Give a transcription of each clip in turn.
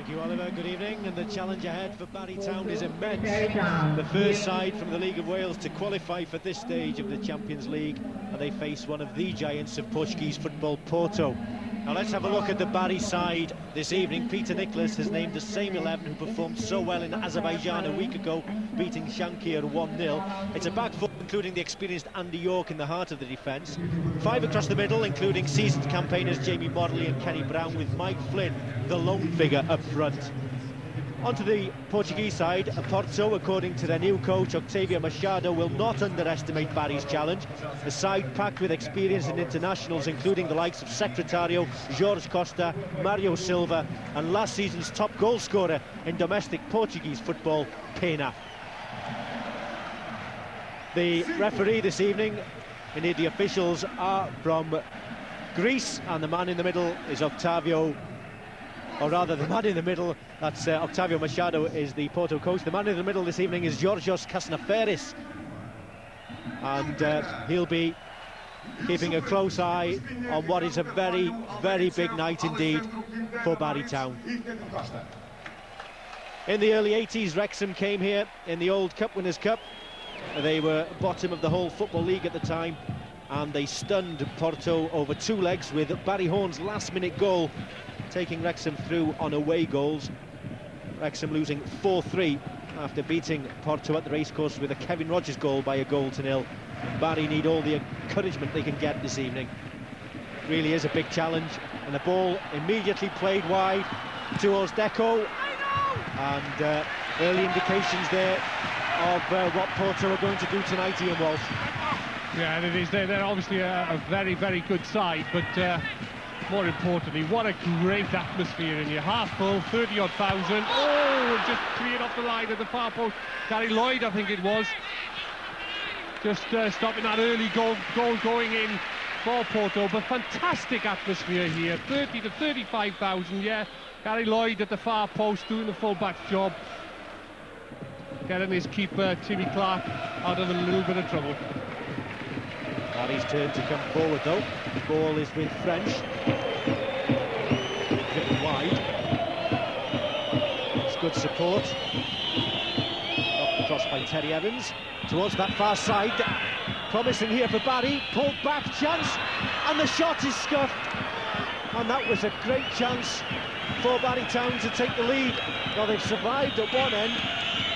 Thank you, Oliver. Good evening. And the challenge ahead for Barry Town is immense. The first side from the League of Wales to qualify for this stage of the Champions League, and they face one of the giants of Portuguese football, Porto. Now let's have a look at the Barry side this evening. Peter Nicholas has named the same 11 who performed so well in Azerbaijan a week ago, beating Shankir 1-0. It's a back four, including the experienced Andy York in the heart of the defence. 5 across the middle, including seasoned campaigners Jamie Modley and Kenny Brown, with Mike Flynn, the lone figure, up front. Onto the Portuguese side, Porto, according to their new coach Octavio Machado, will not underestimate Barry's challenge. A side packed with experience and internationals, including the likes of Secretario, Jorge Costa, Mario Silva, and last season's top goal scorer in domestic Portuguese football, Pena. The referee this evening, indeed the officials, are from Greece, and the man in the middle is Octavio. Or rather, the man in the middle, that's Octavio Machado, is the Porto coach. The man in the middle this evening is Georgios Kasnaferis. And he'll be keeping a close eye on what is a very, very big night indeed for Barry Town. In the early 80s, Wrexham came here in the old Cup Winners' Cup. They were bottom of the whole Football League at the time, and they stunned Porto over 2 legs with Barry Horn's last-minute goal, taking Wrexham through on away goals. Wrexham losing 4-3 after beating Porto at the racecourse with a Kevin Rogers goal by 1-0. Barry need all the encouragement they can get this evening. It really is a big challenge, and the ball immediately played wide towards Deco, and early indications there of what Porto are going to do tonight, Ian Walsh. Yeah, and it is. They're obviously a very, very good side, but more importantly, what a great atmosphere in here. Half full, 30-odd thousand. Oh, just cleared off the line at the far post. Gary Lloyd, I think it was, just stopping that early goal going in for Porto. But fantastic atmosphere here, 30 to 35,000. Yeah, Gary Lloyd at the far post doing the full-back job, getting his keeper Timmy Clark out of a little bit of trouble. Barry's turn to come forward though. The ball is with French. Driven wide. It's good support. Knocked across by Terry Evans. Towards that far side. Promising here for Barry. Pulled back, chance. And the shot is scuffed. And that was a great chance for Barry Town to take the lead. Well, they've survived at one end.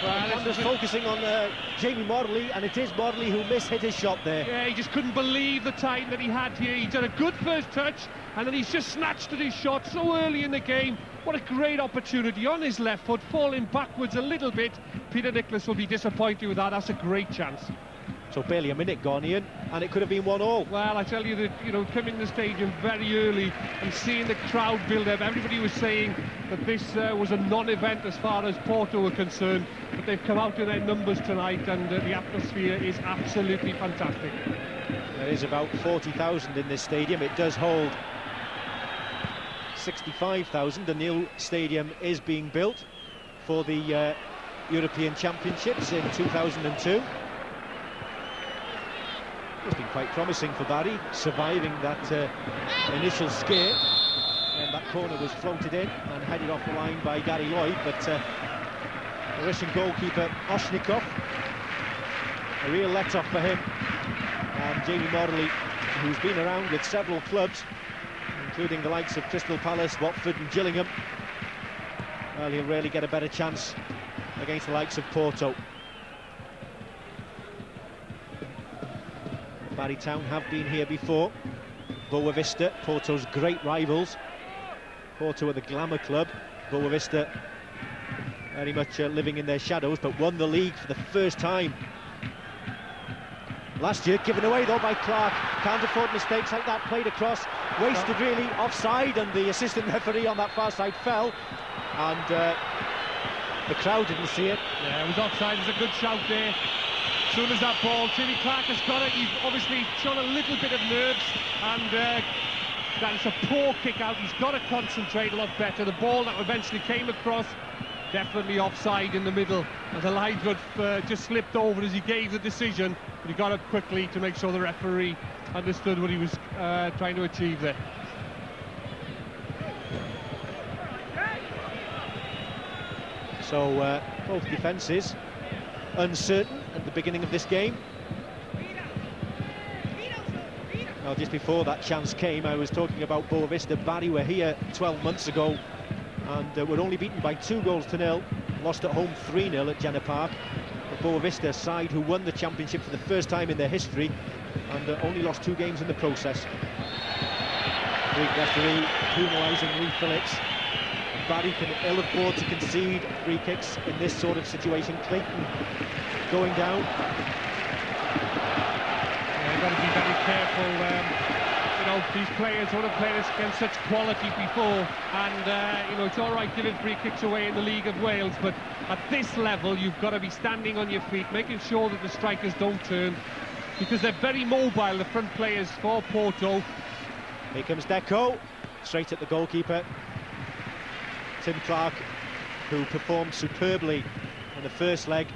I'm just focusing on Jamie Modley, and it is Modley who hit his shot there. Yeah, he just couldn't believe the time that he had here. He's done a good first touch, and then he's just snatched at his shot so early in the game. What a great opportunity on his left foot, falling backwards a little bit. Peter Nicholas will be disappointed with that. That's a great chance. So barely a minute gone, Ian, and it could have been 1-1. Well, I tell you that, coming to the stadium very early and seeing the crowd build up, everybody was saying that this was a non-event as far as Porto were concerned, but they've come out in their numbers tonight, and the atmosphere is absolutely fantastic. There is about 40,000 in this stadium. It does hold 65,000. The new stadium is being built for the European Championships in 2002. It's been quite promising for Barry, surviving that initial scare, and that corner was floated in and headed off the line by Gary Lloyd, but the Russian goalkeeper Oshnikov, a real let-off for him. And Jamie Morley, who's been around with several clubs, including the likes of Crystal Palace, Watford and Gillingham, well, he'll really get a better chance against the likes of Porto. Barry Town have been here before. Boa Vista, Porto's great rivals. Porto are the glamour club. Boa Vista very much living in their shadows, but won the league for the first time last year. Given away though by Clark. Can't afford mistakes like that. Played across, wasted really, offside, and the assistant referee on that far side fell, and the crowd didn't see it. Yeah, it was offside. It was a good shout there. As soon as that ball, Timmy Clark has got it. He's obviously shown a little bit of nerves, and that is a poor kick out. He's got to concentrate a lot better. The ball that eventually came across, definitely offside in the middle, and the linesman just slipped over as he gave the decision, but he got up quickly to make sure the referee understood what he was trying to achieve there. So both defences uncertain at the beginning of this game. Well, just before that chance came, I was talking about Boavista. Barry were here 12 months ago and were only beaten by 2-0, lost at home 3-0 at Jenner Park. The Boavista side who won the championship for the first time in their history and only lost 2 games in the process. Greek referee penalising Lee Phillips. And Barry can ill afford to concede free kicks in this sort of situation. Clayton going down. You've got to be very careful. You know, these players would have played against such quality before, and you know, it's all right giving free kicks away in the League of Wales, but at this level you've got to be standing on your feet, making sure that the strikers don't turn, because they're very mobile, the front players for Porto. Here comes Deco, straight at the goalkeeper. Tim Clark, who performed superbly in the first leg.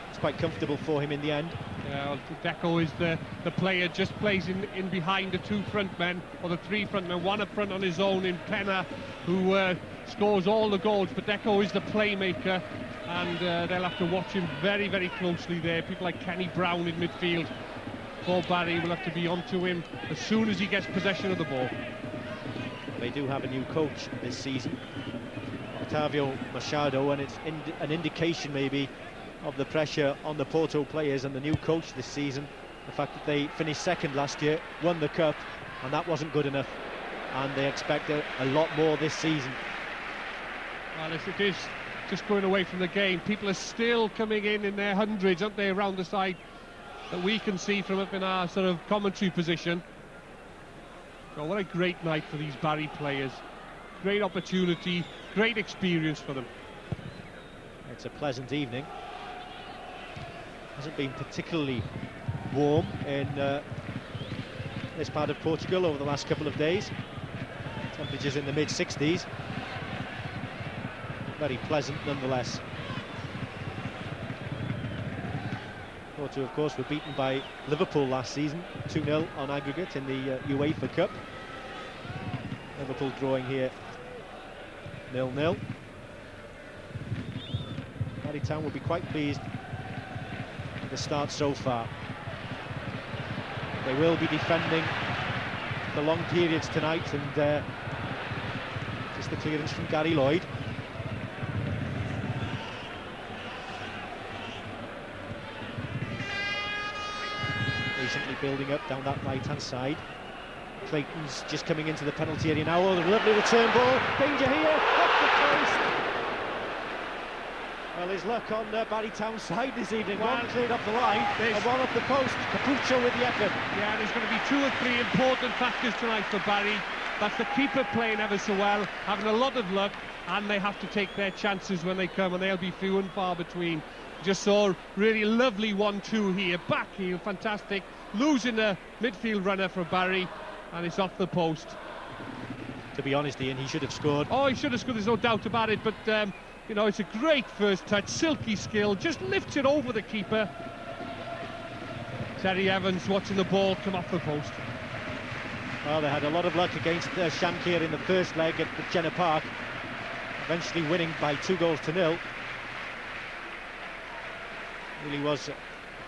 It's quite comfortable for him in the end. Yeah, well, Deco is the player, just plays in behind the 2 front men, or the 3 front men, 1 up front on his own in Penna, who scores all the goals, but Deco is the playmaker, and they'll have to watch him very, very closely there. People like Kenny Brown in midfield for Barry will have to be onto him as soon as he gets possession of the ball. They do have a new coach this season, Otavio Machado, and it's an indication maybe of the pressure on the Porto players and the new coach this season. The fact that they finished second last year, won the cup, and that wasn't good enough, and they expect a lot more this season. Well, if it is just going away from the game, people are still coming in their hundreds, aren't they, around the side that we can see from up in our sort of commentary position. So what a great night for these Barry players. Great opportunity, great experience for them. It's a pleasant evening. Hasn't been particularly warm in this part of Portugal over the last couple of days. Temperatures in the mid-60s. Very pleasant nonetheless. Porto, of course, were beaten by Liverpool last season, 2-0 on aggregate in the UEFA Cup. Liverpool drawing here 0-0. Barry Town will be quite pleased with the start so far. They will be defending the long periods tonight, and just the clearance from Gary Lloyd. Recently building up down that right-hand side. Clayton's just coming into the penalty area now. Oh, the lovely return ball. Danger here, off the post. Well, his luck on Barry Town's side this evening. One cleared off the line, and one off the post. Capucho with the effort. Yeah, there's going to be 2 or 3 important factors tonight for Barry. That's the keeper playing ever so well, having a lot of luck, and they have to take their chances when they come, and they'll be few and far between. Just saw a really lovely 1-2 here, back heel, fantastic, losing a midfield runner for Barry, and it's off the post. To be honest, Ian, he should have scored. Oh, he should have scored, there's no doubt about it, but you know, it's a great first touch, silky skill, just lifts it over the keeper. Terry Evans watching the ball come off the post. Well, they had a lot of luck against Shamkir in the first leg at Jenner Park, eventually winning by 2-0. Really was a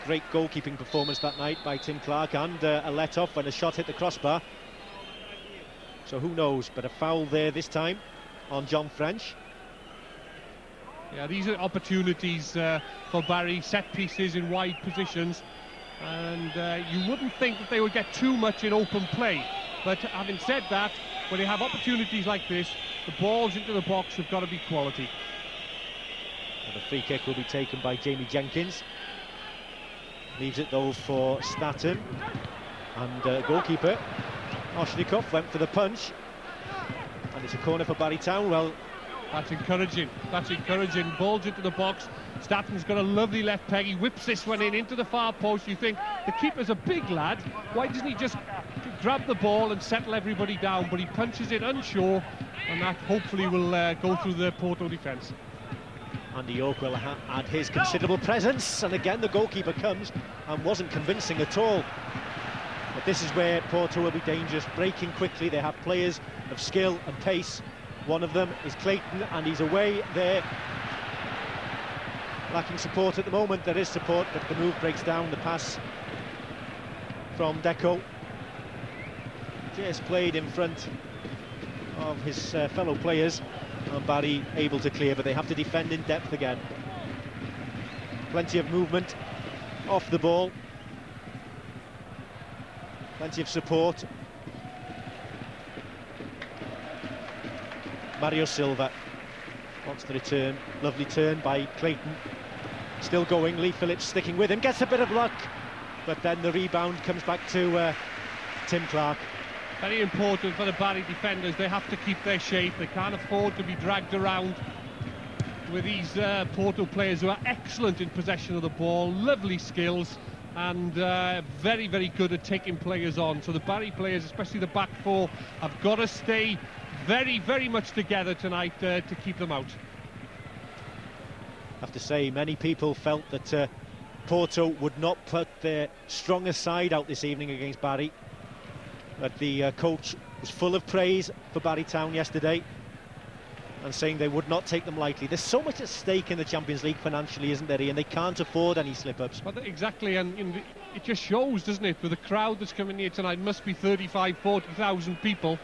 great goalkeeping performance that night by Tim Clark, and a let-off when a shot hit the crossbar. So who knows, but a foul there this time on John French. Yeah, these are opportunities for Barry, set pieces in wide positions, and you wouldn't think that they would get too much in open play, but having said that, when you have opportunities like this, the balls into the box have got to be quality. And the free kick will be taken by Jamie Jenkins. Leaves it though for Staton, and goalkeeper Oshnikov went for the punch, and it's a corner for Barry Town. Well, that's encouraging, that's encouraging. Balls into the box, Staton's got a lovely left peg, he whips this one in into the far post. You think, the keeper's a big lad, why doesn't he just grab the ball and settle everybody down? But he punches it unsure, and that hopefully will go through the Porto defence. Andy York will add his considerable presence, and again the goalkeeper comes and wasn't convincing at all. But this is where Porto will be dangerous, breaking quickly. They have players of skill and pace. One of them is Clayton, and he's away there lacking support at the moment. There is support, but the move breaks down. The pass from Deco. Just played in front of his fellow players, and Barry able to clear, but they have to defend in depth again. Plenty of movement off the ball. Plenty of support. Mario Silva wants the return. Lovely turn by Clayton. Still going. Lee Phillips sticking with him. Gets a bit of luck, but then the rebound comes back to Tim Clark. Very important for the Barry defenders. They have to keep their shape. They can't afford to be dragged around with these Porto players who are excellent in possession of the ball, lovely skills, and very, very good at taking players on. So the Barry players, especially the back four, have got to stay very, very much together tonight to keep them out. I have to say, many people felt that Porto would not put their strongest side out this evening against Barry. But the coach was full of praise for Barry Town yesterday, and saying they would not take them lightly. There's so much at stake in the Champions League financially, isn't there, Ian? They can't afford any slip-ups. Well, exactly, and it just shows, doesn't it, with the crowd that's coming here tonight. Must be 35, 40,000 people.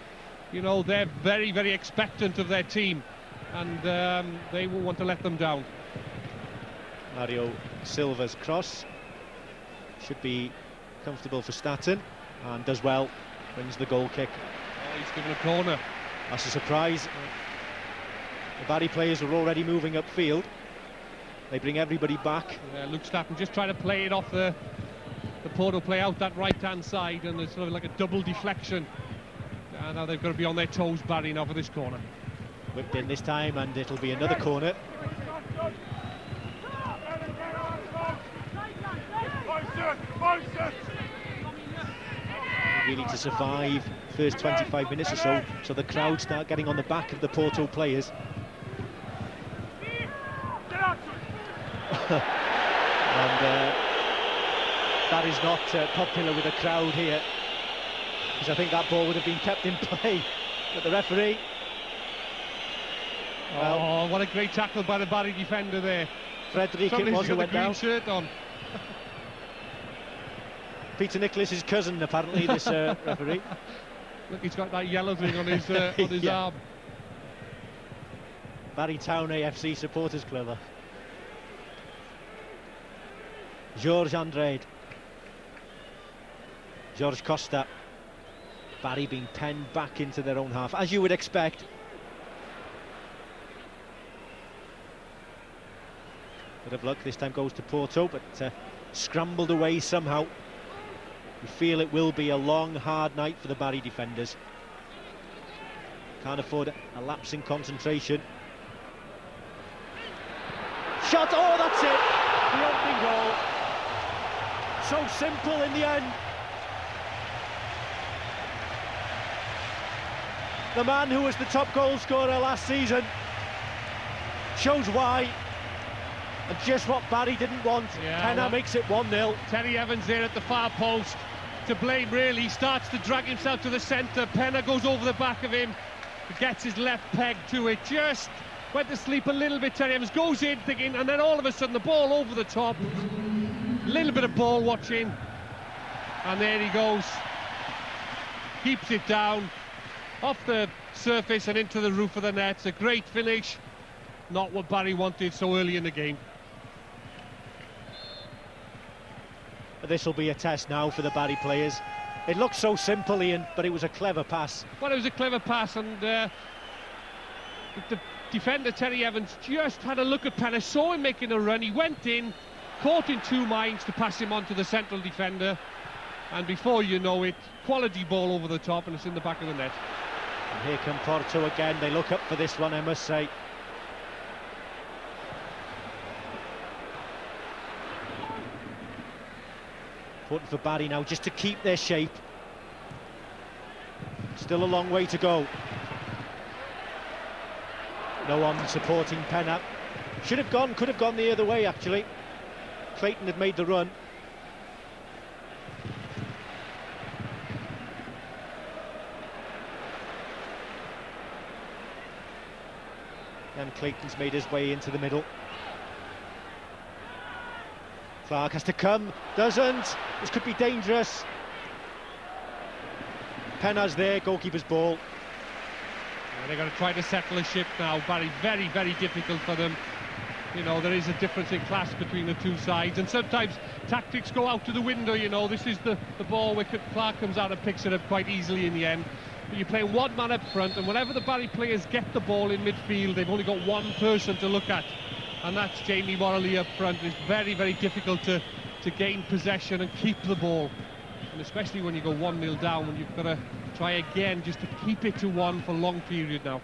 You know, they're very, very expectant of their team, and they won't want to let them down. Mario Silva's cross should be comfortable for Staton, and does well, wins the goal kick. Oh, he's given a corner. That's a surprise. The Barry players are already moving upfield. They bring everybody back. Luke Staton just trying to play it off the Porto play out that right-hand side, and there's sort of like a double deflection. Now they've got to be on their toes, Barry, now for this corner. Whipped in this time, and it'll be another corner. Really to survive first 25 minutes or so, so the crowd start getting on the back of the Porto players. And that is not popular with the crowd here, because I think that ball would have been kept in play. But the referee... Oh, what a great tackle by the Barry defender there. Frederick it was who went down. Shirt on. Peter Nicholas' cousin, apparently, this referee. Look, he's got that yellow thing on his arm. Barry Town AFC Supporters Club. George Andrade. George Costa. Barry being penned back into their own half, as you would expect. Bit of luck this time goes to Porto, but scrambled away somehow. We feel it will be a long, hard night for the Barry defenders. Can't afford a lapse in concentration. Shot, oh, that's it! The opening goal. So simple in the end. The man who was the top goal scorer last season shows why, and just what Barry didn't want. Penna makes it 1-0. Terry Evans there at the far post. To blame, really. Starts to drag himself to the centre. Penna goes over the back of him, gets his left peg to it. Just went to sleep a little bit. Terry Evans goes in thinking, and then all of a sudden the ball over the top. A little bit of ball watching, and there he goes. Keeps it down off the surface and into the roof of the net. It's a great finish. Not what Barry wanted so early in the game. This will be a test now for the Barry players. It looked so simple, Ian, but it was a clever pass. Well, it was a clever pass, and the defender, Terry Evans, just had a look at Penna, saw him making a run. He went in, caught in two minds to pass him on to the central defender, and before you know it, quality ball over the top, and it's in the back of the net. And here come Porto again. They look up for this one, I must say. Important for Barry now just to keep their shape. Still a long way to go. No one supporting Penna. Should have gone, could have gone the other way actually. Clayton had made the run. And Clayton's made his way into the middle. Clark has to come, doesn't. This could be dangerous. Penna's there, goalkeeper's ball. They're going to try to settle a ship now, Barry. Very, very difficult for them. You know, there is a difference in class between the two sides, and sometimes tactics go out to the window. You know, this is the ball where Clark comes out and picks it up quite easily in the end. But you're playing one man up front, and whenever the Barry players get the ball in midfield, they've only got one person to look at, and that's Jamie Morley up front. It's very, very difficult to gain possession and keep the ball, and especially when you go 1-0 down, when you've got to try again just to keep it to one for a long period now.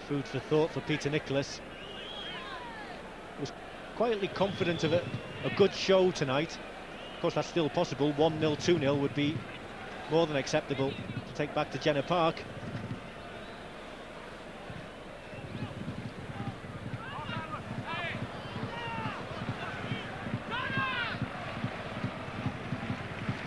Food for thought for Peter Nicholas. Was quietly confident of a good show tonight. Of course, that's still possible. 1-0, 2-0 would be more than acceptable to take back to Jenner Park.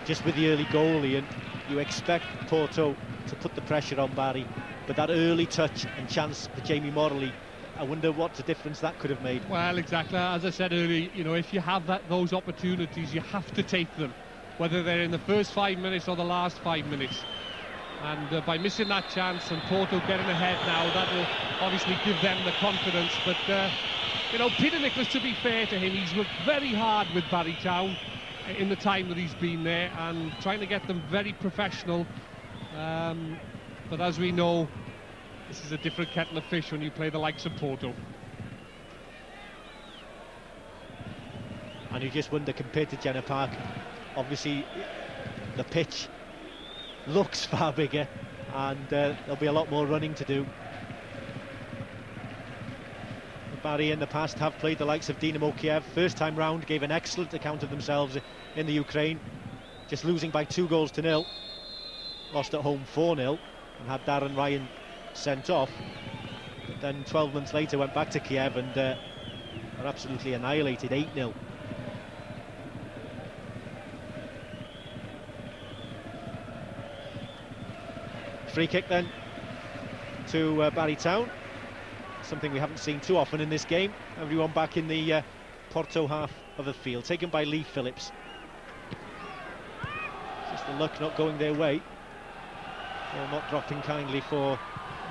Just with the early goal, Ian, you expect Porto to put the pressure on Barry, but that early touch and chance for Jamie Morley, I wonder what the difference that could have made. Well, exactly. As I said earlier, you know, if you have those opportunities, you have to take them, whether they're in the first 5 minutes or the last 5 minutes. And by missing that chance and Porto getting ahead now, that will obviously give them the confidence. But, you know, Peter Nicholas, to be fair to him, he's worked very hard with Barry Town in the time that he's been there, and trying to get them very professional. But as we know, this is a different kettle of fish when you play the likes of Porto. And you just wonder, compared to Jenner Park, obviously the pitch looks far bigger, and there'll be a lot more running to do. Barry in the past have played the likes of Dynamo Kiev. First time round gave an excellent account of themselves in the Ukraine, just losing by 2-0. Lost at home 4-0 and had Darren Ryan sent off. But then 12 months later went back to Kiev and were absolutely annihilated 8-0. Free kick then to Barry Town. Something we haven't seen too often in this game. Everyone back in the Porto half of the field, taken by Lee Phillips. Just the luck not going their way, or not dropping kindly for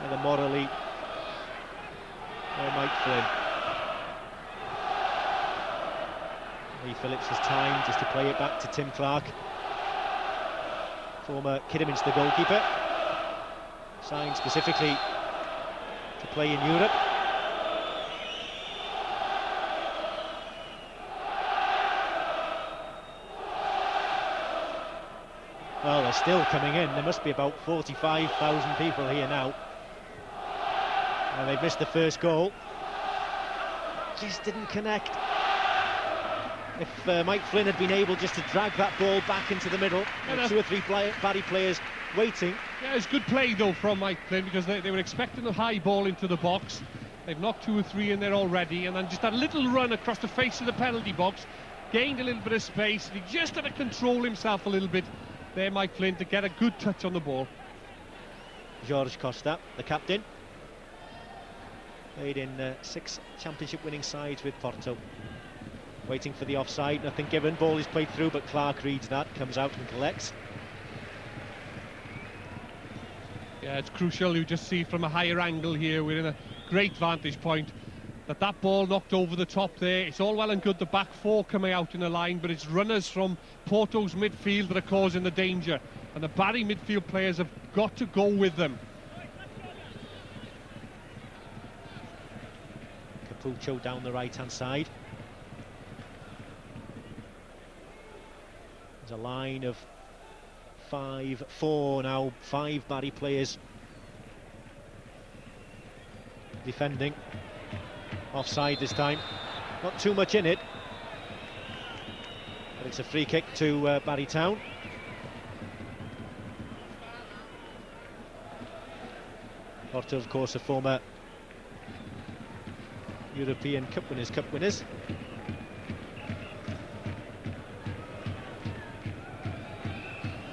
either Morley or Mike Flynn. Lee Phillips has time just to play it back to Tim Clark, former Kidderminster goalkeeper, signed specifically to play in Europe. Well, they're still coming in. There must be about 45,000 people here now. And they've missed the first goal. Just didn't connect. If Mike Flynn had been able just to drag that ball back into the middle, yeah, 2 or 3 Barry players waiting. Yeah, it's good play though from Mike Flynn, because they were expecting a high ball into the box. They've knocked 2 or 3 in there already, and then just that little run across the face of the penalty box, gained a little bit of space, and he just had to control himself a little bit there, Mike Flynn, to get a good touch on the ball. Jorge Costa, the captain, played in 6 championship winning sides with Porto. Waiting for the offside, nothing given. Ball is played through, but Clark reads that, comes out and collects. Yeah, it's crucial. You just see from a higher angle here, we're in a great vantage point, that ball knocked over the top there. It's all well and good the back 4 coming out in a line, but it's runners from Porto's midfield that are causing the danger, and the Barry midfield players have got to go with them. Capuccio down the right hand side. There's a line of 5-4 now, 5 Barry players defending. Offside this time, not too much in it, but it's a free kick to Barry Town. Porto, of course, a former European Cup winners.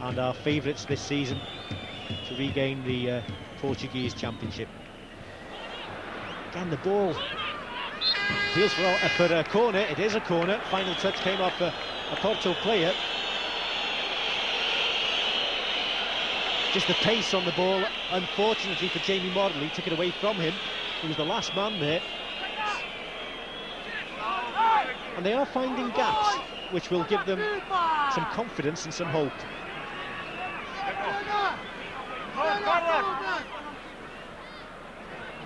And our favourites this season to regain the Portuguese Championship. Again, the ball Feels for a corner. It is a corner. Final touch came off a Porto player. Just the pace on the ball, unfortunately for Jamie Morley, took it away from him. He was the last man there. And they are finding gaps, which will give them some confidence and some hope.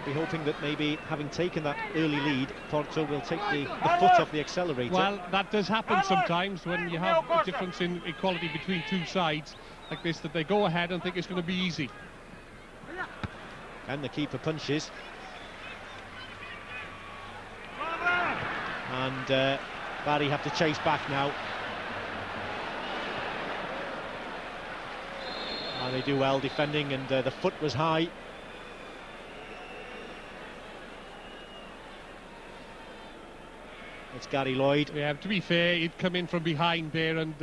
Be hoping that maybe having taken that early lead, Porto will take the foot off the accelerator. Well, that does happen sometimes when you have a difference in equality between two sides like this, that they go ahead and think it's going to be easy. And the keeper punches. And Barry have to chase back now. And they do well defending, and the foot was high. It's Gary Lloyd. Yeah, to be fair, he'd come in from behind there, and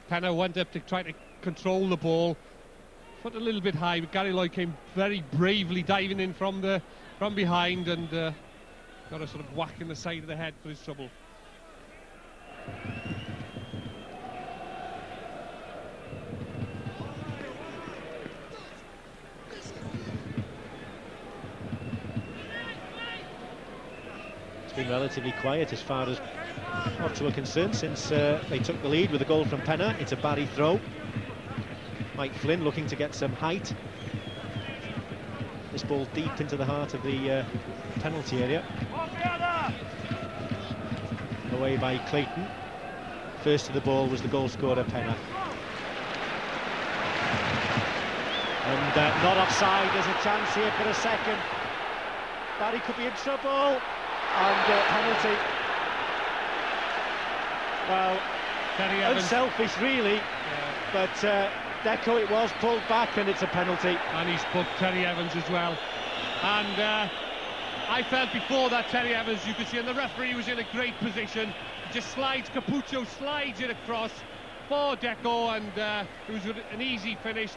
Penna went up to try to control the ball. Foot a little bit high, but Gary Lloyd came very bravely diving in from behind, and got a sort of whack in the side of the head for his trouble. It's been relatively quiet as far as Porto are concerned since they took the lead with a goal from Penna. It's a Barry throw. Mike Flynn looking to get some height. This ball deep into the heart of the penalty area. Away by Clayton. First to the ball was the goal scorer, Penna. And not offside. There's a chance here for a second. Barry could be in trouble. And penalty. Well, unselfish really, but Deco it was pulled back, and it's a penalty. And he's put Terry Evans as well. And I felt before that Terry Evans, you could see, and the referee was in a great position. He just slides, Capuccio slides it across for Deco, and it was an easy finish.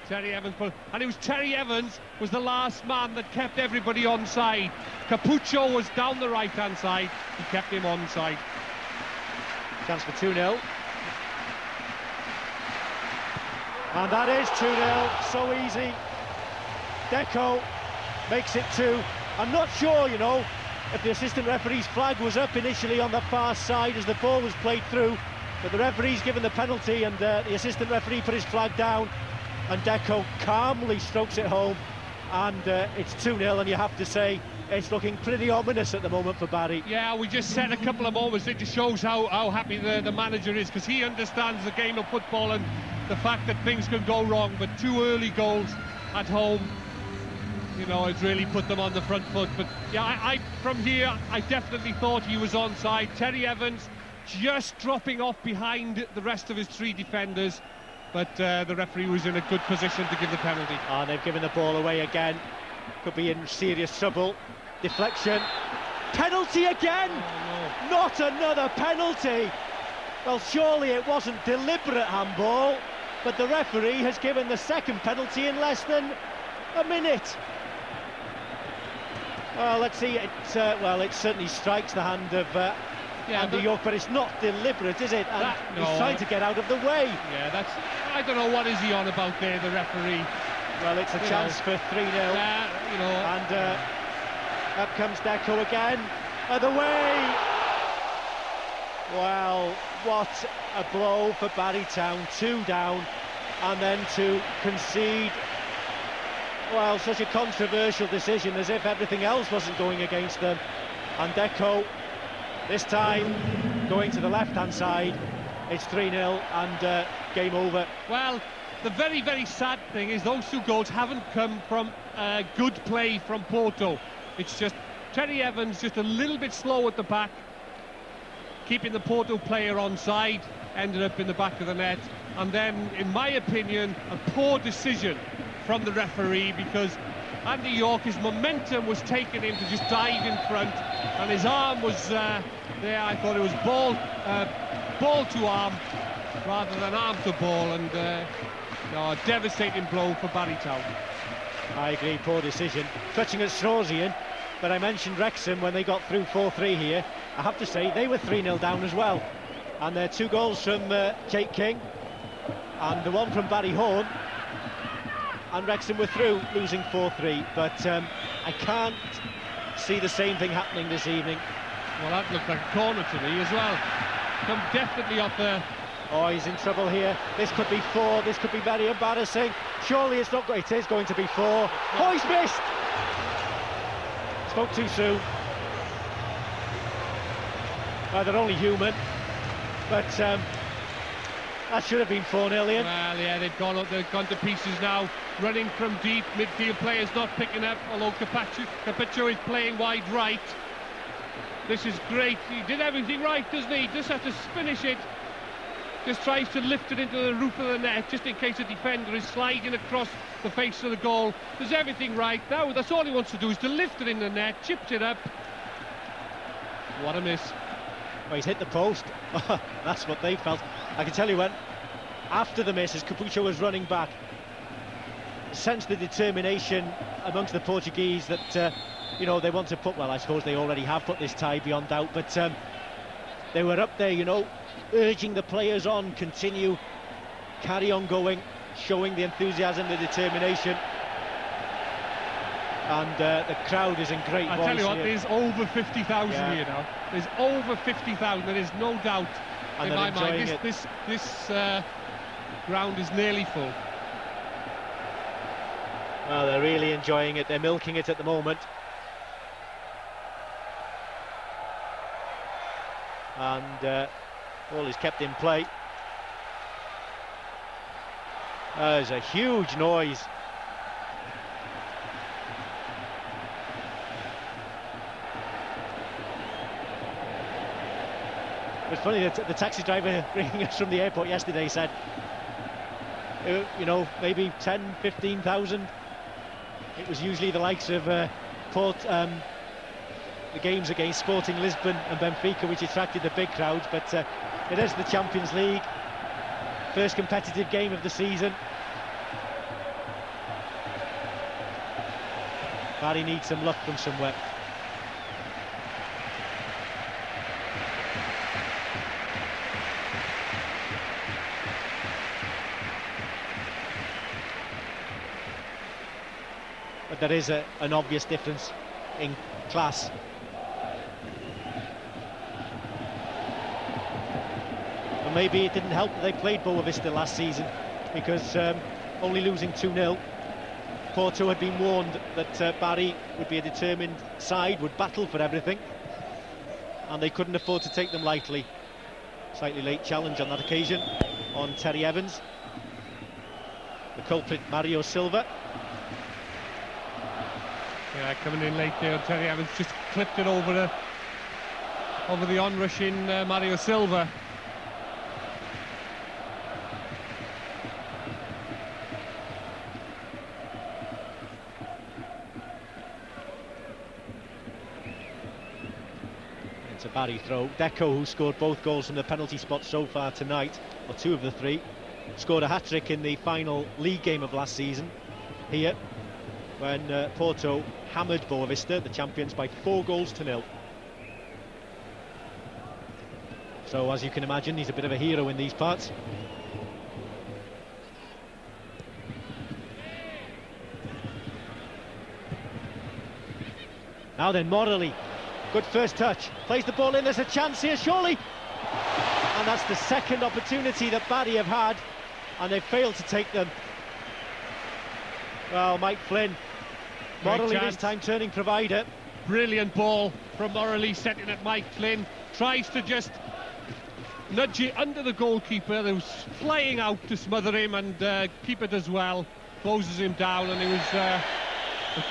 Terry Evans, and it was Terry Evans was the last man that kept everybody onside. Capuccio was down the right-hand side, he kept him onside. Chance for 2-0. And that is 2-0, so easy. Deco makes it 2. I'm not sure, you know, if the assistant referee's flag was up initially on the far side as the ball was played through, but the referee's given the penalty, and the assistant referee put his flag down. And Deco calmly strokes it home, and it's 2-0, and you have to say it's looking pretty ominous at the moment for Barry. Yeah, we just said a couple of moments, it just shows how happy the manager is, because he understands the game of football and the fact that things can go wrong, but 2 early goals at home, you know, it's really put them on the front foot. But yeah, from here, I definitely thought he was onside. Terry Evans just dropping off behind the rest of his 3 defenders. But the referee was in a good position to give the penalty. Oh, they've given the ball away again. Could be in serious trouble. Deflection. Penalty again! Oh, no. Not another penalty! Well, surely it wasn't deliberate handball, but the referee has given the second penalty in less than a minute. Well, let's see. Well, it certainly strikes the hand of Andy York, but it's not deliberate, is it? And he's trying to get out of the way. Yeah, I don't know what is he on about there, the referee. Well, it's a chance for 3-0. You know. And up comes Deco again. Other way. Well, what a blow for Barry Town. 2 down, and then to concede. Well, such a controversial decision, as if everything else wasn't going against them. And Deco, this time, going to the left-hand side. It's 3-0 and game over. Well, the very, very sad thing is those 2 goals haven't come from good play from Porto. It's just Terry Evans just a little bit slow at the back, keeping the Porto player onside, ended up in the back of the net. And then, in my opinion, a poor decision from the referee, because Andy York, his momentum was taking him to just dive in front, and his arm was there. I thought it was ball to arm rather than arm to ball, and a devastating blow for Barry Town. I agree, poor decision. Clutching at straws, Ian. But I mentioned Wrexham when they got through 4-3 here. I have to say, they were 3-0 down as well. And there are 2 goals from Jake King and the one from Barry Horn. And Wrexham were through, losing 4-3. But I can't see the same thing happening this evening. Well, that looked like a corner to me as well. Come definitely off there. Oh, he's in trouble here. This could be 4. This could be very embarrassing. Surely it's not going. It is going to be 4. Oh, he's missed. Spoke too soon. They're only human, but that should have been 4-0, Ian. Well, yeah, they've gone to pieces now. Running from deep, midfield players not picking up. Although Capaccio is playing wide right. This is great. He did everything right, doesn't he? Just has to finish it. Just tries to lift it into the roof of the net, just in case the defender is sliding across the face of the goal. Does everything right. Now that's all he wants to do, is to lift it in the net, chips it up. What a miss. Well, he's hit the post. That's what they felt. I can tell you when, after the miss, as Capaccio was running back, sensed the determination amongst the Portuguese that, you know, they want to put, well, I suppose they already have put this tie beyond doubt, but they were up there, you know, urging the players on, continue, carry on going, showing the enthusiasm, the determination. And the crowd is in great voice. I tell you what, here. there's over 50,000 here now. There's over 50,000. There is no doubt in my mind. This ground is nearly full. Well, they're really enjoying it. They're milking it at the moment. And ball is kept in play. There's a huge noise. It was funny that the taxi driver bringing us from the airport yesterday said, you know, maybe 10, 15,000. It was usually the likes of Porto, the games against Sporting Lisbon and Benfica, which attracted the big crowds, but it is the Champions League, first competitive game of the season. Barry needs some luck from somewhere. But there is an obvious difference in class. And maybe it didn't help that they played Boa Vista last season, because only losing 2-0, Porto had been warned that Barry would be a determined side, would battle for everything, and they couldn't afford to take them lightly. Slightly late challenge on that occasion on Terry Evans. The culprit, Mario Silva. Yeah, coming in late there, Terry Evans just clipped it over the onrushing Mario Silva. It's a Barry throw. Deco, who scored both goals from the penalty spot so far tonight, or 2 of the 3, scored a hat-trick in the final league game of last season here, when Porto hammered Boa Vista, the champions, by 4-0. So, as you can imagine, he's a bit of a hero in these parts. Now then, Morley, good first touch, plays the ball in, there's a chance here, surely! And that's the second opportunity that Barry have had, and they've failed to take them. Well, Mike Flynn, Morley this time turning provider. Brilliant ball from Morley, setting at Mike Flynn. Tries to just nudge it under the goalkeeper, who's flying out to smother him, and keeper does well, closes him down, and it was a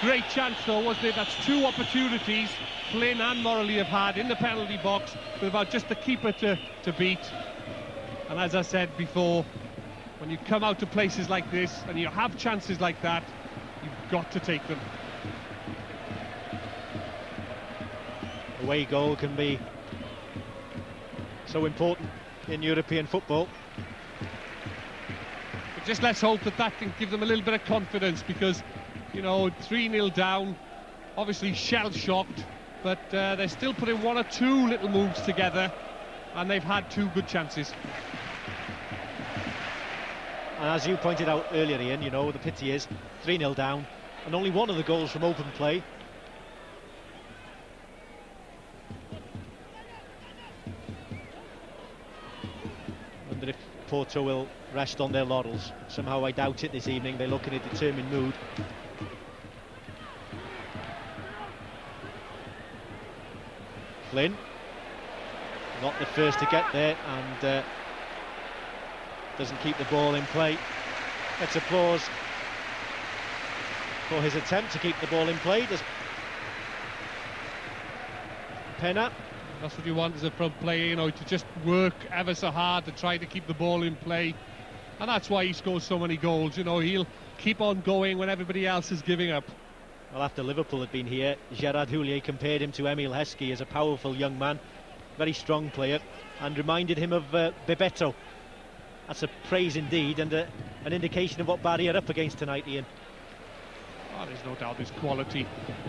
great chance though, wasn't it? That's 2 opportunities Flynn and Morley have had in the penalty box, with about just the keeper to beat. And as I said before, when you come out to places like this and you have chances like that, you've got to take them. Away goal can be so important in European football. But just let's hope that can give them a little bit of confidence, because, you know, 3-0 down, obviously shell-shocked, but they're still putting one or two little moves together, and they've had two good chances. And as you pointed out earlier, Ian, you know, the pity is 3-0 down, and only one of the goals from open play. Wonder if Porto will rest on their laurels. Somehow I doubt it this evening. They look in a determined mood. Flynn, not the first to get there, and doesn't keep the ball in play. Gets applause for his attempt to keep the ball in play. Does Pena. That's what you want as a front player, you know, to just work ever so hard to try to keep the ball in play. And that's why he scores so many goals, you know. He'll keep on going when everybody else is giving up. Well, after Liverpool had been here, Gerard Houllier compared him to Emile Heskey as a powerful young man, very strong player, and reminded him of Bebeto. That's a praise indeed, and an indication of what Barry are up against tonight, Ian. Oh, there's no doubt there's quality.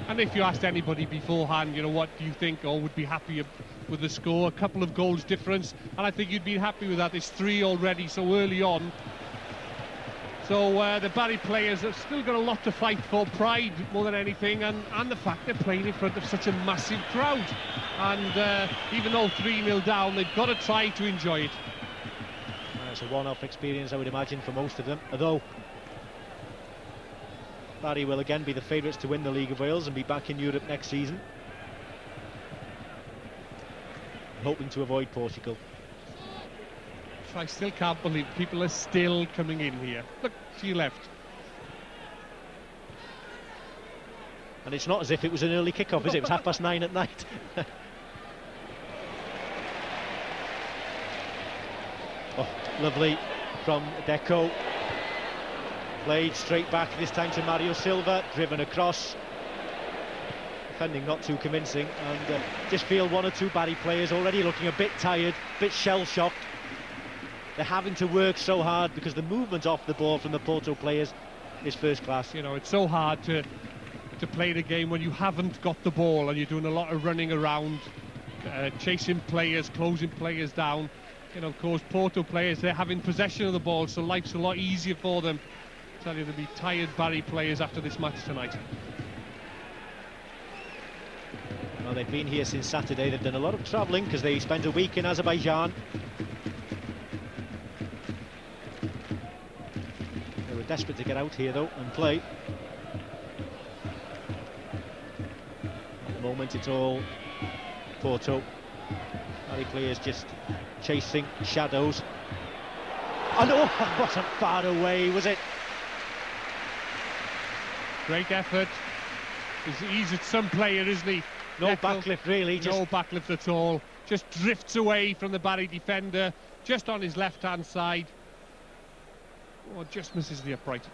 And if you asked anybody beforehand, you know, what do you think, or would be happy with the score, a couple of goals difference, and I think you'd be happy with that. There's 3 already so early on. So the Barry players have still got a lot to fight for, pride more than anything, and the fact they're playing in front of such a massive crowd. And even though 3-0 down, they've got to try to enjoy it. It's a one-off experience, I would imagine, for most of them, although Barry will again be the favourites to win the League of Wales and be back in Europe next season, hoping to avoid Portugal. I still can't believe people are still coming in here. Look to your left. And it's not as if it was an early kick-off, is it? It was 9:30 at night. Oh, lovely from Deco. Played straight back, this time to Mario Silva, driven across. Defending not too convincing, and just feel one or two Barry players already looking a bit tired, a bit shell-shocked. They're having to work so hard because the movement off the ball from the Porto players is first class. You know, it's so hard to play the game when you haven't got the ball and you're doing a lot of running around, chasing players, closing players down. You know, of course, Porto players, they're having possession of the ball, so life's a lot easier for them. I tell you, there'll be tired Barry players after this match tonight. Well, they've been here since Saturday. They've done a lot of travelling because they spent a week in Azerbaijan. They were desperate to get out here, though, and play. At the moment, it's all Porto. Barry players just chasing shadows. Oh no, that wasn't far away, was it? Great effort. He's some player, isn't he? No backlift, really. No backlift at all. Just drifts away from the Barry defender, just on his left-hand side. Oh, just misses the upright.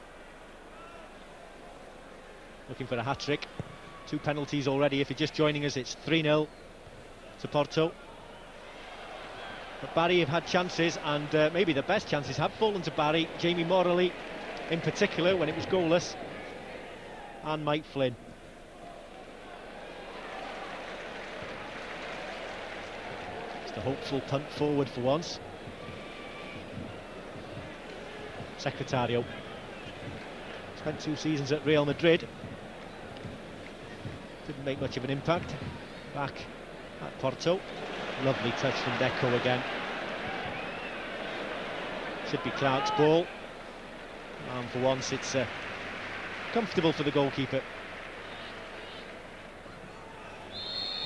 Looking for a hat-trick. 2 penalties already. If you're just joining us, it's 3-0 to Porto. But Barry have had chances, and maybe the best chances have fallen to Barry. Jamie Morley, in particular, when it was goalless, and Mike Flynn. It's the hopeful punt forward for once. Secretario spent 2 seasons at Real Madrid. Didn't make much of an impact. Back at Porto. Lovely touch from Deco again. Should be Clark's ball. And for once it's comfortable for the goalkeeper.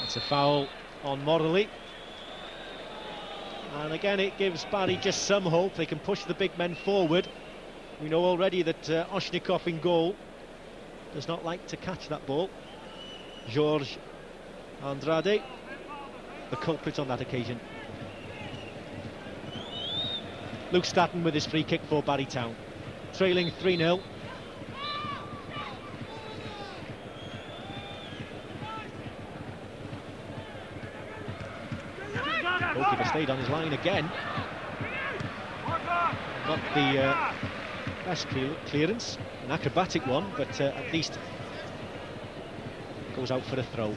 That's a foul on Morley. And again it gives Barry just some hope. They can push the big men forward. We know already that Oshnikov in goal does not like to catch that ball. George Andrade, the culprit on that occasion. Luke Statten with his free kick for Barry Town. Trailing 3-0. Goalkeeper stayed on his line again. Not the best clearance, an acrobatic one, but at least Goes out for a throw.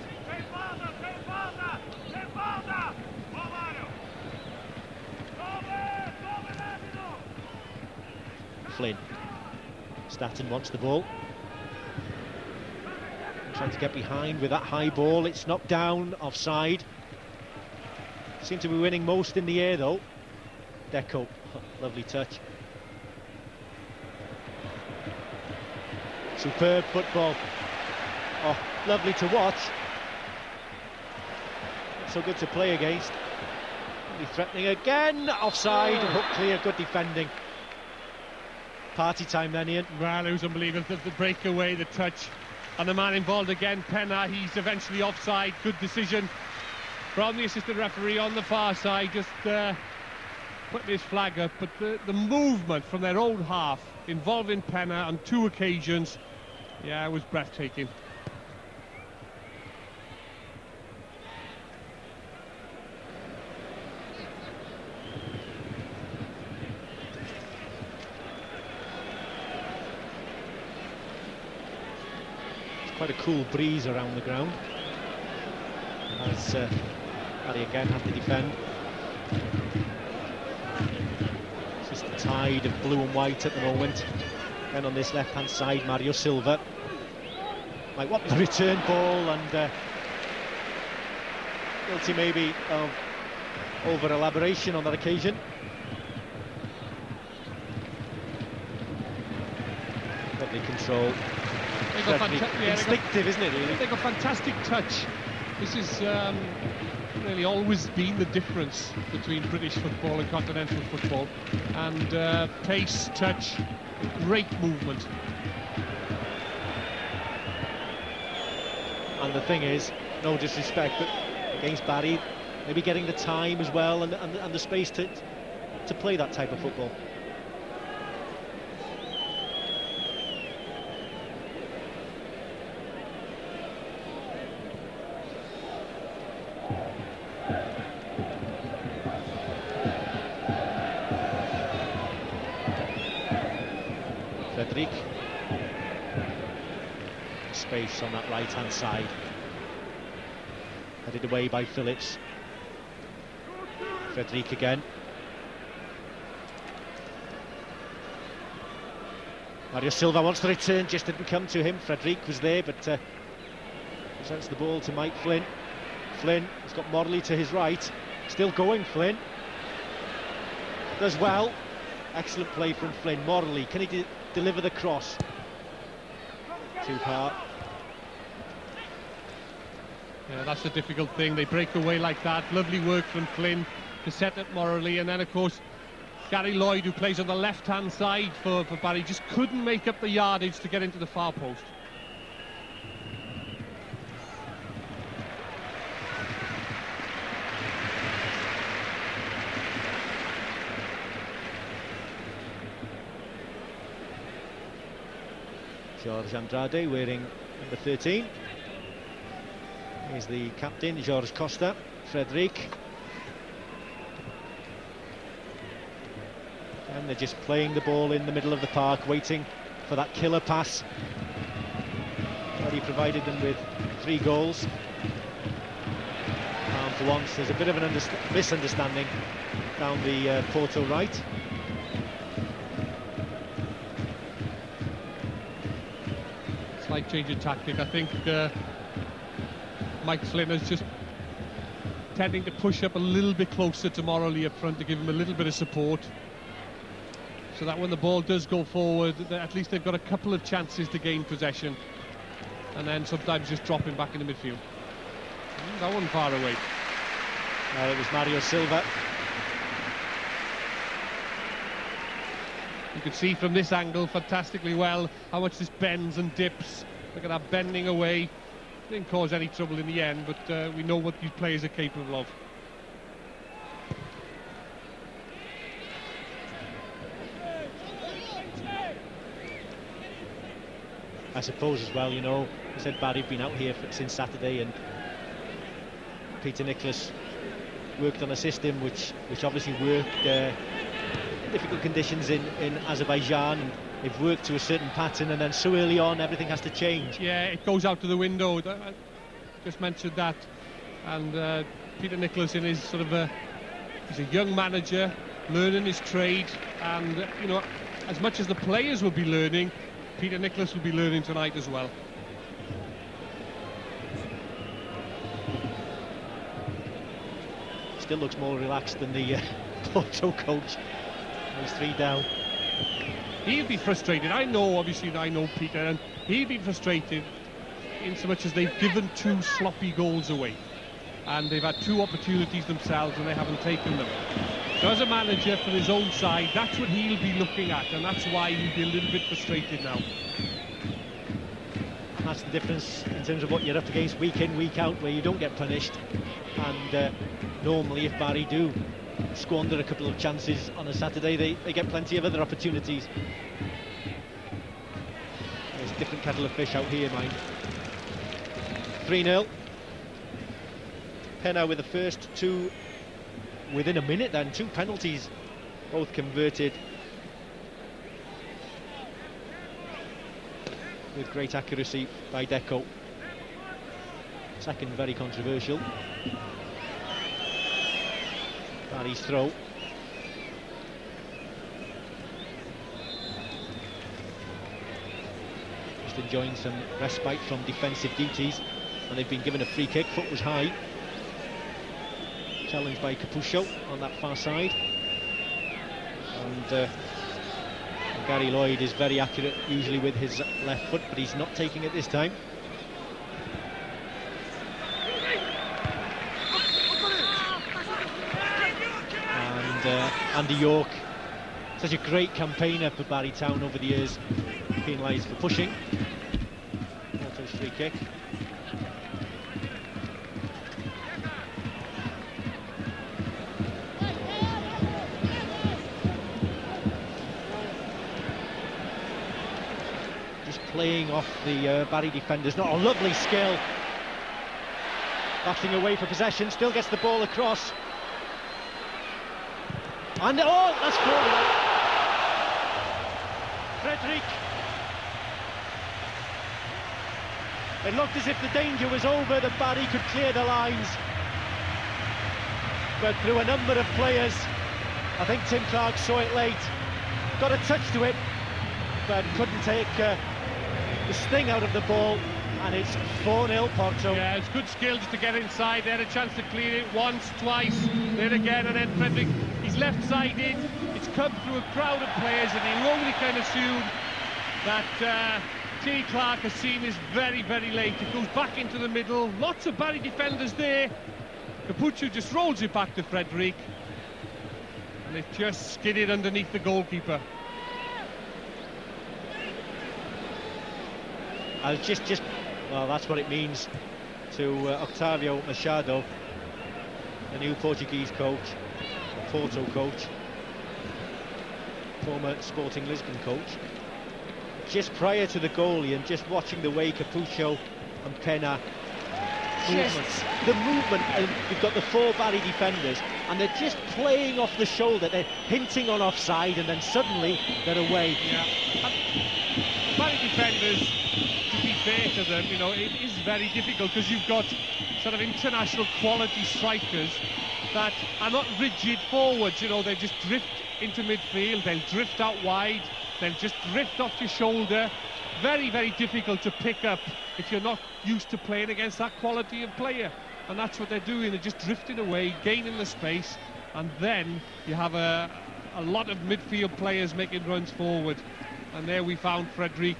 Flynn. Staton wants the ball. Trying to get behind with that high ball. It's knocked down, offside. Seem to be winning most in the air though. Deco, lovely touch. Superb football. Oh, lovely to watch. Not so good to play against. Really threatening again. Offside. Hook clear. Good defending. Party time then, Ian. Well, it was unbelievable. The breakaway, the touch, and the man involved again, Penna. He's eventually offside. Good decision from the assistant referee on the far side. Just putting his flag up. But the movement from their own half involving Penna on 2 occasions, yeah, it was breathtaking. Quite a cool breeze around the ground as Barry again have to defend. It's just a tide of blue and white at the moment. Then on this left hand side, Mario Silva might want the return ball, and guilty maybe of over elaboration on that occasion. Lovely control. Instinctive, isn't it, really? They got fantastic touch. This is really always been the difference between British football and continental football. And pace, touch, great movement. And the thing is, no disrespect, but against Barry, maybe getting the time as well and the space to play that type of football. Space on that right hand side, headed away by Phillips. Frederic again. Mario Silva wants the return, just didn't come to him. Frederic was there, but presents the ball to Mike Flynn. Flynn has got Morley to his right, still going. Flynn does well. Excellent play from Flynn. Morley, can he deliver the cross? Too far. Yeah, that's the difficult thing. They break away like that. Lovely work from Flynn to set it morally, and then of course Gary Lloyd, who plays on the left hand side for Barry, just couldn't make up the yardage to get into the far post. Jorge Andrade wearing number 13. Here's the captain, Jorge Costa. Frederic. And they're just playing the ball in the middle of the park, waiting for that killer pass. Already provided them with 3 goals. And for once, there's a bit of an misunderstanding down the Porto right. Slight change in tactic. I think Mike Flynn is just tending to push up a little bit closer to Morley up front to give him a little bit of support, so that when the ball does go forward, at least they've got a couple of chances to gain possession, and then sometimes just dropping back in the midfield. That wasn't far away. It was Mario Silva. You can see from this angle fantastically well how much this bends and dips. Look at that bending away. Didn't cause any trouble in the end, but we know what these players are capable of. I suppose as well, you know, I said Barry've been out here since Saturday, and Peter Nicholas worked on a system which obviously worked difficult conditions in Azerbaijan, and they've worked to a certain pattern, and then so early on everything has to change. Yeah, it goes out to the window. just mentioned that. And Peter Nicholas in his sort of he's a young manager, learning his trade, and you know, as much as the players will be learning, Peter Nicholas will be learning tonight as well. Still looks more relaxed than the Porto coach. He's 3 down. He'll be frustrated. I know Peter, and he'll be frustrated in so much as they've given 2 sloppy goals away, and they've had 2 opportunities themselves and they haven't taken them. So as a manager for his own side, that's what he'll be looking at, and that's why he'll be a little bit frustrated now. And that's the difference in terms of what you're up against week in, week out, where you don't get punished. And normally if Barry do squander a couple of chances on a Saturday, they get plenty of other opportunities. There's a different kettle of fish out here, mind. 3-0. Pena with the first 2 within a minute, then 2 penalties, both converted with great accuracy by Deco. Second very controversial. Barry's throw. Just enjoying some respite from defensive duties, and they've been given a free kick. Foot was high. Challenged by Capuscio on that far side. And Gary Lloyd is very accurate usually with his left foot, but he's not taking it this time. And Andy York, such a great campaigner for Barry Town over the years, penalised for pushing. Porto's free kick. Playing off the Barry defenders. Not a lovely skill. Backing away for possession, still gets the ball across. And oh, that's forward. Frederick. It looked as if the danger was over, that Barry could clear the lines. But through a number of players, I think Tim Clark saw it late. Got a touch to it, but couldn't take the sting out of the ball, and it's 4-0 Porto. Yeah, it's good skill just to get inside. They had a chance to clear it once, twice, then again, and then Frederick, he's left-sided. It's come through a crowd of players, and you only can assume that T. Clark has seen this very, very late. It goes back into the middle. Lots of Barry defenders there. Capuscio just rolls it back to Frederick, and it just skidded underneath the goalkeeper. Well, that's what it means to Octavio Machado, the new Portuguese coach, Porto coach, former Sporting Lisbon coach. Just prior to the goalie, and just watching the way Capuscio and Pena the movement, and you've got the 4 Barry defenders, and they're just playing off the shoulder. They're hinting on offside, and then suddenly they're away. Yeah. Barry defenders, to be fair to them, you know, it is very difficult, because you've got sort of international quality strikers that are not rigid forwards. You know, they just drift into midfield, they'll drift out wide, they'll just drift off your shoulder. Very, very difficult to pick up if you're not used to playing against that quality of player. And that's what they're doing. They're just drifting away, gaining the space, and then you have a lot of midfield players making runs forward. And there we found Frederick.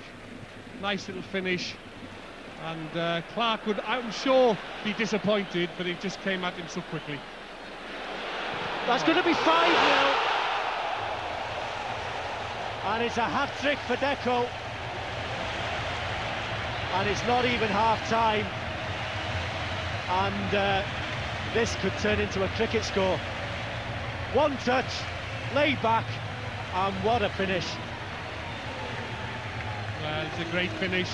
Nice little finish. And Clark would, I'm sure, be disappointed, but it just came at him so quickly. That's going to be 5 now. And it's a hat-trick for Deco. And it's not even half-time. And this could turn into a cricket score. One touch, laid back, and what a finish. Well, it's a great finish.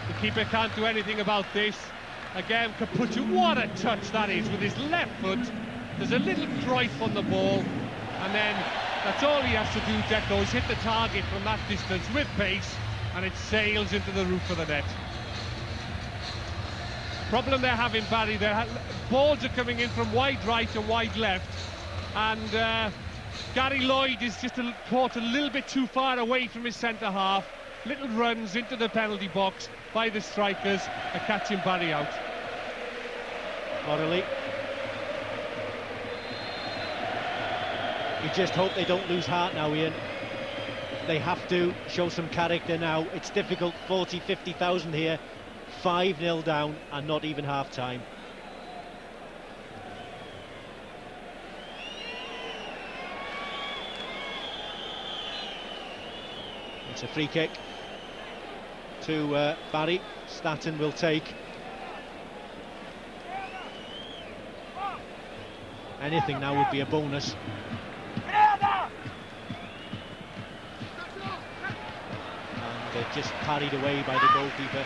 The keeper can't do anything about this. Again, Capuscio, what a touch that is with his left foot. There's a little Cruyff on the ball, and then that's all he has to do, Deco, is hit the target from that distance with pace, and it sails into the roof of the net. problem they're having, Barry, balls are coming in from wide right and wide left, and Gary Lloyd is just caught a little bit too far away from his centre half. Little runs into the penalty box by the strikers are catching Barry out. Morley. You just hope they don't lose heart now, Ian. They have to show some character now. It's difficult, 40, 50,000 here, 5-0 down and not even half-time. It's a free kick to Barry. Staton will take. Anything now would be a bonus. And they're just parried away by the goalkeeper.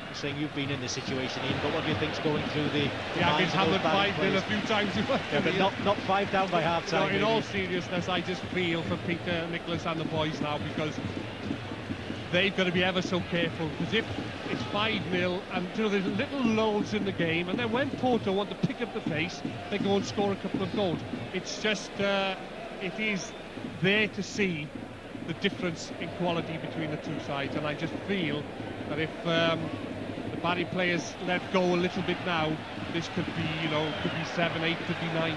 I'm saying you've been in this situation, Ian, but what do you think's going through the Yeah, I've been hammered 5-0 a few times. Yeah, but not 5 down by half time. No, in all seriousness, I just feel for Peter, Nicholas and the boys now, because they've got to be ever so careful, because if it's 5-0 and there's little lulls in the game, and then when Porto want to pick up the pace, they go and score a couple of goals. It's just, it is there to see the difference in quality between the two sides, and I just feel that if the Barry players let go a little bit now, this could be, could be 7-8, could be 9.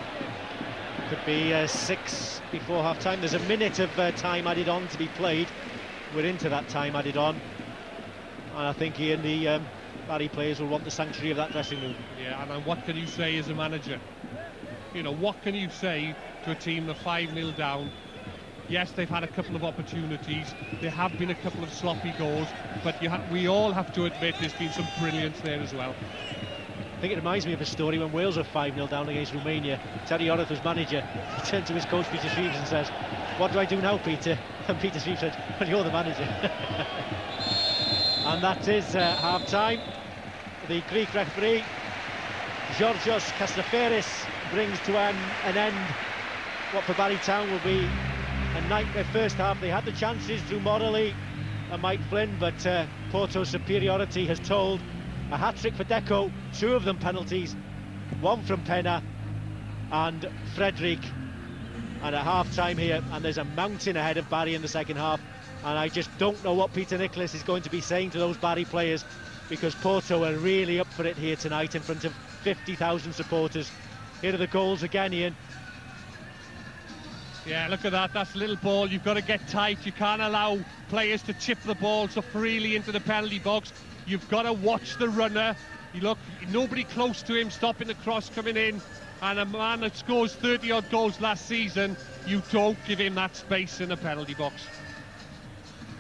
Could be 6 before half-time. There's a minute of time added on to be played. We're into that time added on, and I think Ian, the Barry players will want the sanctuary of that dressing room. Yeah, and what can you say as a manager? What can you say to a team that 5-0 down? Yes, they've had a couple of opportunities. There have been a couple of sloppy goals, but we all have to admit there's been some brilliance there as well. I think it reminds me of a story when Wales were 5-0 down against Romania. Terry Oreth was manager. He turned to his coach Peter Shreeves and says, "What do I do now, Peter?" And Peter Shreeves said, "Well, you're the manager." And that is half-time. The Greek referee, Georgios Kastaferis, brings to an end what for Barry Town will be a nightmare first half. They had the chances through Morley and Mike Flynn, but Porto's superiority has told. A hat-trick for Deco, 2 of them penalties, 1 from Pena and Frederick. And at half-time here, and there's a mountain ahead of Barry in the second half, and I just don't know what Peter Nicholas is going to be saying to those Barry players, because Porto are really up for it here tonight in front of 50,000 supporters. Here are the goals again, Ian. Yeah, look at that, that's a little ball. You've got to get tight. You can't allow players to chip the ball so freely into the penalty box. You've got to watch the runner. You look, nobody close to him stopping the cross coming in, and a man that scores 30-odd goals last season, you don't give him that space in the penalty box.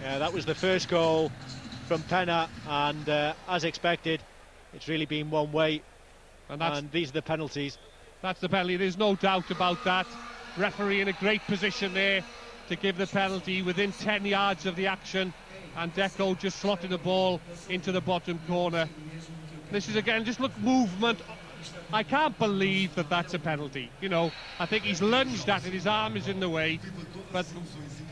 Yeah, that was the first goal from Pena, and as expected, it's really been one way, and these are the penalties. That's the penalty, there's no doubt about that. Referee in a great position there to give the penalty within 10 yards of the action, and Deco just slotted the ball into the bottom corner. This is again, just look, movement. I can't believe that that's a penalty. I think he's lunged at it, his arm is in the way, but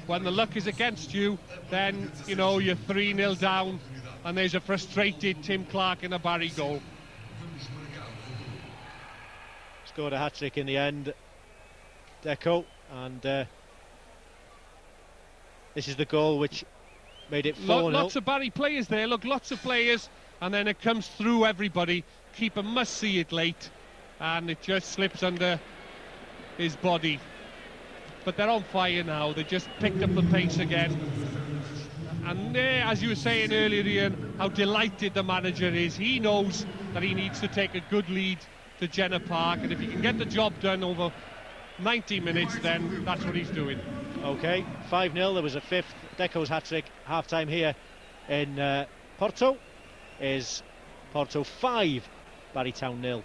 when the luck is against you, then, you're 3-0 down, and there's a frustrated Tim Clark in a Barry goal. Scored a hat-trick in the end, Deco, and this is the goal which made it 4-0. Lots of Barry players there, look, lots of players, and then it comes through everybody. Keeper must see it late, and it just slips under his body. But they're on fire now, they just picked up the pace again. And there, as you were saying earlier, Ian, how delighted the manager is. He knows that he needs to take a good lead to Jenner Park, and if he can get the job done over 90 minutes, then that's what he's doing. OK, 5-0, there was a 5th. Deco's hat-trick, half-time here in Porto is Porto 5, Barry Town 0.